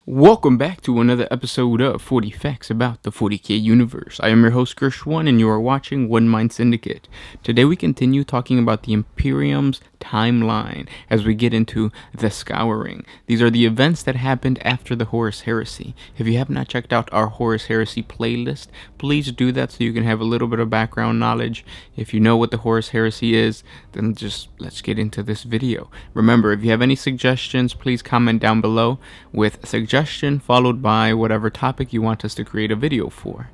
Welcome back to another episode of 40 Facts about the 40K universe. I am your host Gershwan and you are watching One Mind Syndicate. Today we continue talking about the Imperium's timeline as we get into the Scouring. These are the events that happened after the Horus Heresy. If you have not checked out our Horus Heresy playlist, please do that so you can have a little bit of background knowledge. If you know what the Horus Heresy is, then just let's get into this video. Remember, if you have any suggestions, please comment down below with suggestions followed by whatever topic you want us to create a video for.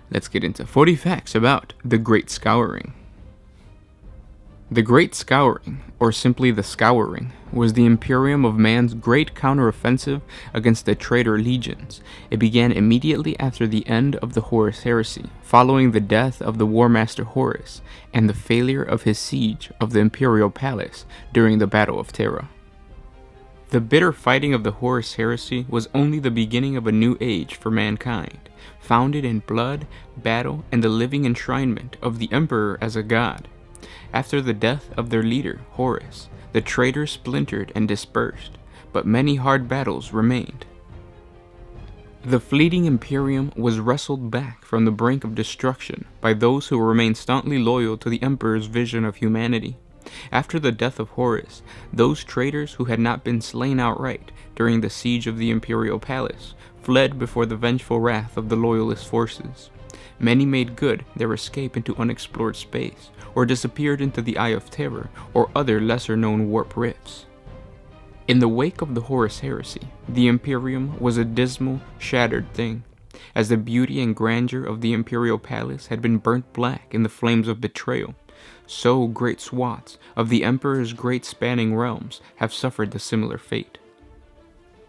Let's get into 40 facts about the Great Scouring. The Great Scouring, or simply the Scouring, was the Imperium of man's great counteroffensive against the traitor legions. It began immediately after the end of the Horus Heresy, following the death of the War Master Horus and the failure of his siege of the Imperial Palace during the Battle of Terra. The bitter fighting of the Horus Heresy was only the beginning of a new age for mankind, founded in blood, battle, and the living enshrinement of the Emperor as a god. After the death of their leader, Horus, the traitors splintered and dispersed, but many hard battles remained. The fleeting Imperium was wrestled back from the brink of destruction by those who remained staunchly loyal to the Emperor's vision of humanity. After the death of Horus, those traitors who had not been slain outright during the siege of the Imperial Palace fled before the vengeful wrath of the Loyalist forces. Many made good their escape into unexplored space, or disappeared into the Eye of Terror or other lesser-known warp rifts. In the wake of the Horus Heresy, the Imperium was a dismal, shattered thing, as the beauty and grandeur of the Imperial Palace had been burnt black in the flames of betrayal. So great swaths of the Emperor's great spanning realms have suffered the similar fate.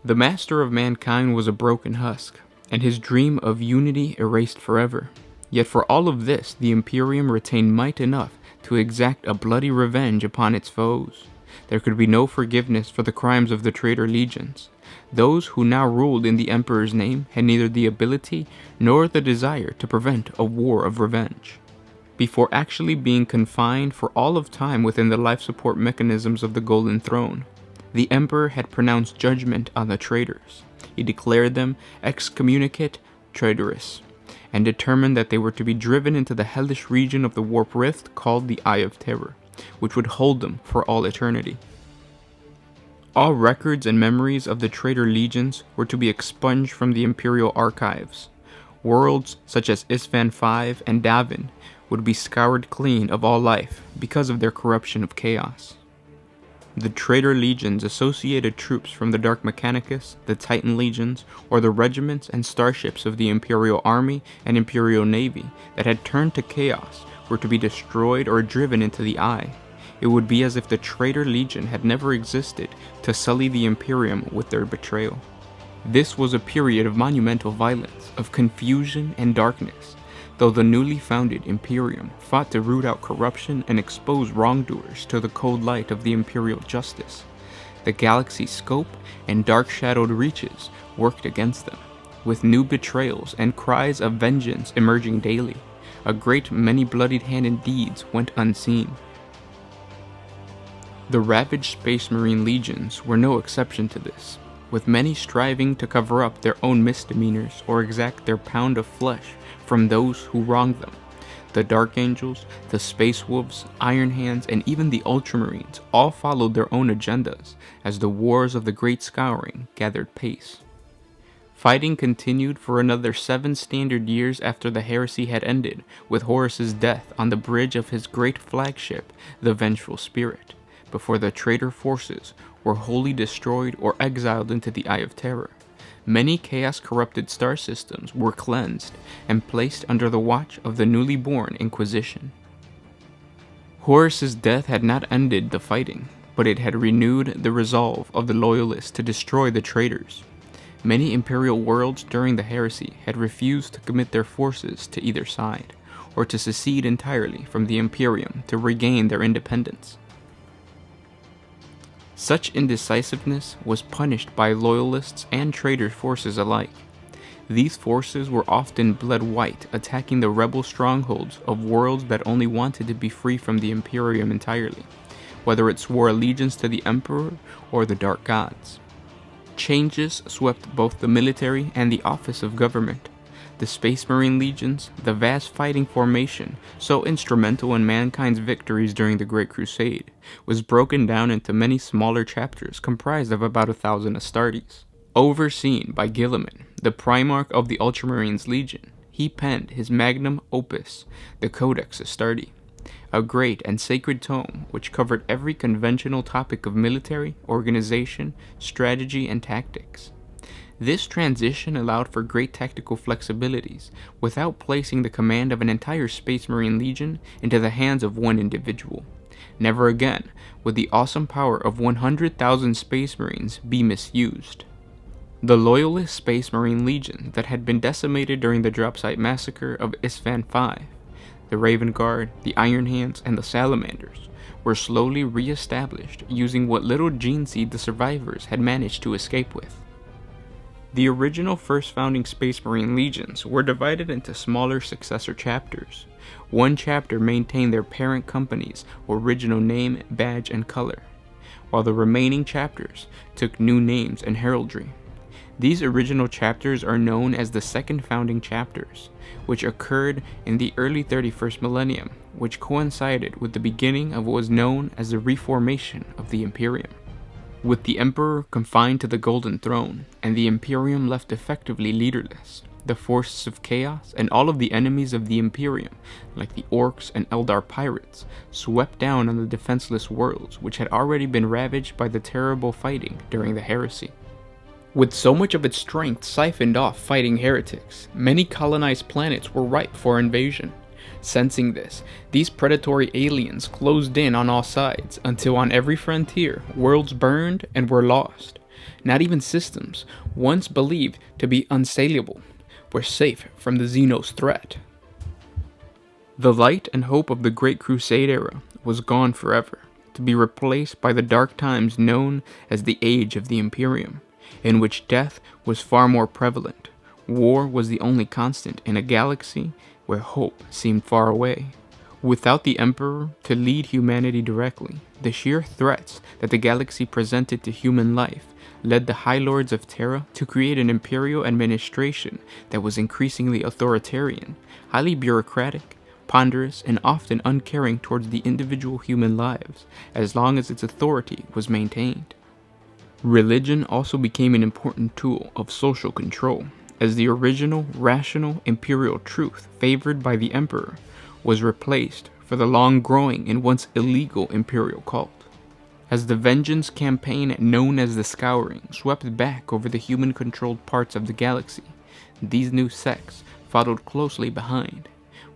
The master of mankind was a broken husk, and his dream of unity erased forever. Yet for all of this, the Imperium retained might enough to exact a bloody revenge upon its foes. There could be no forgiveness for the crimes of the traitor legions. Those who now ruled in the Emperor's name had neither the ability nor the desire to prevent a war of revenge. Before actually being confined for all of time within the life support mechanisms of the Golden Throne, the Emperor had pronounced judgment on the traitors. He declared them excommunicate traitorous, and determined that they were to be driven into the hellish region of the warp rift called the Eye of Terror, which would hold them for all eternity. All records and memories of the traitor legions were to be expunged from the Imperial archives. Worlds such as Isfahan V and Davin would be scoured clean of all life because of their corruption of chaos. The traitor legions associated troops from the Dark Mechanicus, the Titan legions, or the regiments and starships of the Imperial Army and Imperial Navy that had turned to chaos were to be destroyed or driven into the Eye. It would be as if the traitor legion had never existed to sully the Imperium with their betrayal. This was a period of monumental violence, of confusion and darkness. Though the newly founded Imperium fought to root out corruption and expose wrongdoers to the cold light of the Imperial justice, the galaxy's scope and dark-shadowed reaches worked against them, with new betrayals and cries of vengeance emerging daily. A great many bloody-handed deeds went unseen. The ravaged Space Marine legions were no exception to this, with many striving to cover up their own misdemeanors or exact their pound of flesh from those who wronged them. The Dark Angels, the Space Wolves, Iron Hands, and even the Ultramarines all followed their own agendas as the wars of the Great Scouring gathered pace. Fighting continued for another 7 standard years after the heresy had ended, with Horus's death on the bridge of his great flagship, the Vengeful Spirit, before the traitor forces were wholly destroyed or exiled into the Eye of Terror. Many chaos-corrupted star systems were cleansed and placed under the watch of the newly born Inquisition. Horus's death had not ended the fighting, but it had renewed the resolve of the Loyalists to destroy the traitors. Many Imperial worlds during the heresy had refused to commit their forces to either side, or to secede entirely from the Imperium to regain their independence. Such indecisiveness was punished by Loyalists and traitor forces alike. These forces were often bled white, attacking the rebel strongholds of worlds that only wanted to be free from the Imperium entirely, whether it swore allegiance to the Emperor or the Dark Gods. Changes swept both the military and the office of government. The Space Marine Legions, the vast fighting formation, so instrumental in mankind's victories during the Great Crusade, was broken down into many smaller chapters comprised of about 1,000 Astartes. Overseen by Gilman, the Primarch of the Ultramarines Legion, he penned his magnum opus, the Codex Astarte, a great and sacred tome which covered every conventional topic of military, organization, strategy, and tactics. This transition allowed for great tactical flexibilities, without placing the command of an entire Space Marine Legion into the hands of one individual. Never again would the awesome power of 100,000 Space Marines be misused. The loyalist Space Marine Legion that had been decimated during the dropsite massacre of Isfahan V, the Raven Guard, the Iron Hands, and the Salamanders, were slowly re-established using what little gene seed the survivors had managed to escape with. The original first founding Space Marine Legions were divided into smaller successor chapters. One chapter maintained their parent company's original name, badge, and color, while the remaining chapters took new names and heraldry. These original chapters are known as the second founding chapters, which occurred in the early 31st millennium, which coincided with the beginning of what was known as the reformation of the Imperium. With the Emperor confined to the Golden Throne, and the Imperium left effectively leaderless, the forces of chaos and all of the enemies of the Imperium, like the Orcs and Eldar pirates, swept down on the defenseless worlds which had already been ravaged by the terrible fighting during the heresy. With so much of its strength siphoned off fighting heretics, many colonized planets were ripe for invasion. Sensing this, these predatory aliens closed in on all sides until on every frontier, worlds burned and were lost. Not even systems, once believed to be unsaleable, were safe from the Xenos threat. The light and hope of the Great Crusade era was gone forever, to be replaced by the dark times known as the Age of the Imperium, in which death was far more prevalent. War was the only constant in a galaxy where hope seemed far away. Without the Emperor to lead humanity directly, the sheer threats that the galaxy presented to human life led the High Lords of Terra to create an imperial administration that was increasingly authoritarian, highly bureaucratic, ponderous, and often uncaring towards the individual human lives, as long as its authority was maintained. Religion also became an important tool of social control, as the original, rational, imperial truth favored by the Emperor was replaced for the long-growing and once illegal imperial cult. As the vengeance campaign known as the Scouring swept back over the human-controlled parts of the galaxy, these new sects followed closely behind.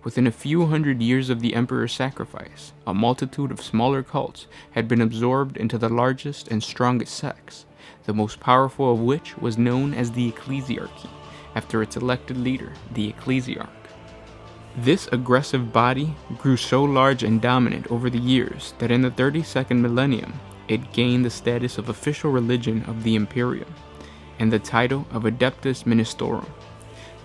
Within a few hundred years of the Emperor's sacrifice, a multitude of smaller cults had been absorbed into the largest and strongest sects, the most powerful of which was known as the Ecclesiarchy, after its elected leader, the Ecclesiarch. This aggressive body grew so large and dominant over the years that in the 32nd millennium, it gained the status of official religion of the Imperium, and the title of Adeptus Ministorum.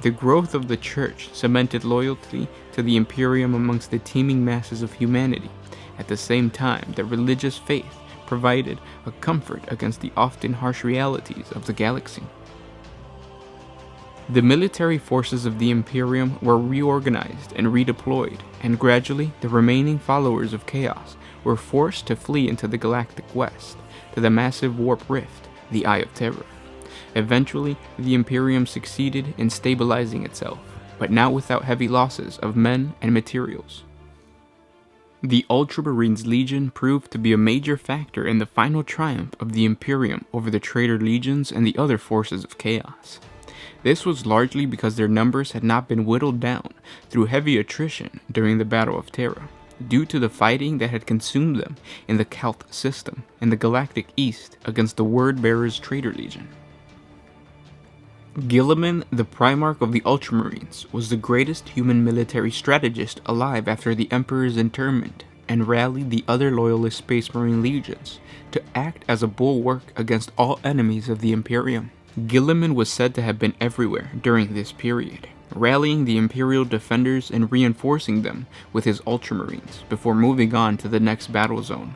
The growth of the Church cemented loyalty to the Imperium amongst the teeming masses of humanity, at the same time that religious faith provided a comfort against the often harsh realities of the galaxy. The military forces of the Imperium were reorganized and redeployed, and gradually the remaining followers of Chaos were forced to flee into the galactic west, to the massive warp rift, the Eye of Terror. Eventually, the Imperium succeeded in stabilizing itself, but not without heavy losses of men and materials. The Ultramarines Legion proved to be a major factor in the final triumph of the Imperium over the traitor legions and the other forces of Chaos. This was largely because their numbers had not been whittled down through heavy attrition during the Battle of Terra, due to the fighting that had consumed them in the Calth system in the Galactic East against the Word-Bearers Traitor Legion. Gilman, the Primarch of the Ultramarines, was the greatest human military strategist alive after the Emperor's interment, and rallied the other loyalist Space Marine legions to act as a bulwark against all enemies of the Imperium. Gilman was said to have been everywhere during this period, rallying the Imperial defenders and reinforcing them with his Ultramarines before moving on to the next battle zone.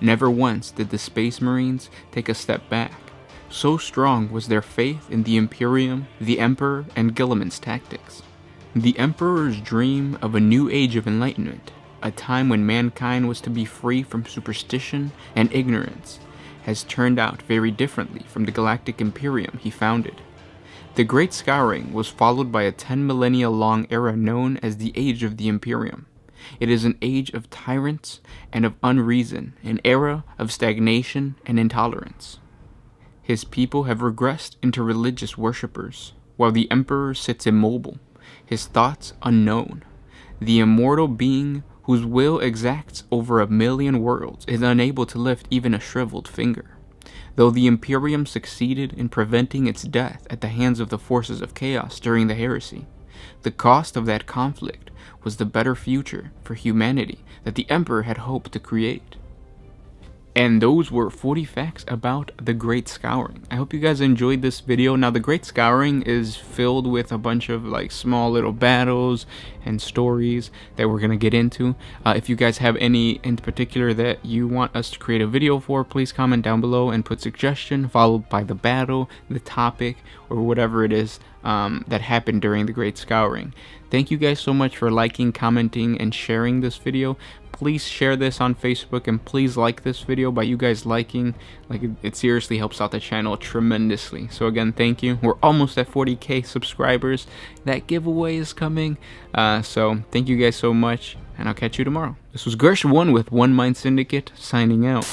Never once did the Space Marines take a step back, So strong was their faith in the Imperium, the Emperor, and Gilman's tactics. The Emperor's dream of a new age of enlightenment, a time when mankind was to be free from superstition and ignorance, has turned out very differently from the galactic Imperium he founded. The Great Scouring was followed by a 10 millennia long era known as the Age of the Imperium. It is an age of tyrants and of unreason, an era of stagnation and intolerance. His people have regressed into religious worshippers, while the Emperor sits immobile, his thoughts unknown. The immortal being whose will exacts over 1,000,000 worlds is unable to lift even a shriveled finger. Though the Imperium succeeded in preventing its death at the hands of the forces of chaos during the heresy, the cost of that conflict was the better future for humanity that the Emperor had hoped to create. And those were 40 facts about the Great Scouring. I hope you guys enjoyed this video. Now, the Great Scouring is filled with a bunch of like small little battles and stories that we're going to get into. If you guys have any in particular that you want us to create a video for, please comment down below and put suggestion followed by the battle, the topic, or whatever it is that happened during the Great Scouring. Thank you guys so much for liking, commenting, and sharing this video. Please share this on Facebook, and please like this video. By you guys liking, it seriously helps out the channel tremendously. So again, thank you. We're almost at 40K subscribers. That giveaway is coming. So thank you guys so much, and I'll catch you tomorrow. This was Gersh1 with One Mind Syndicate signing out.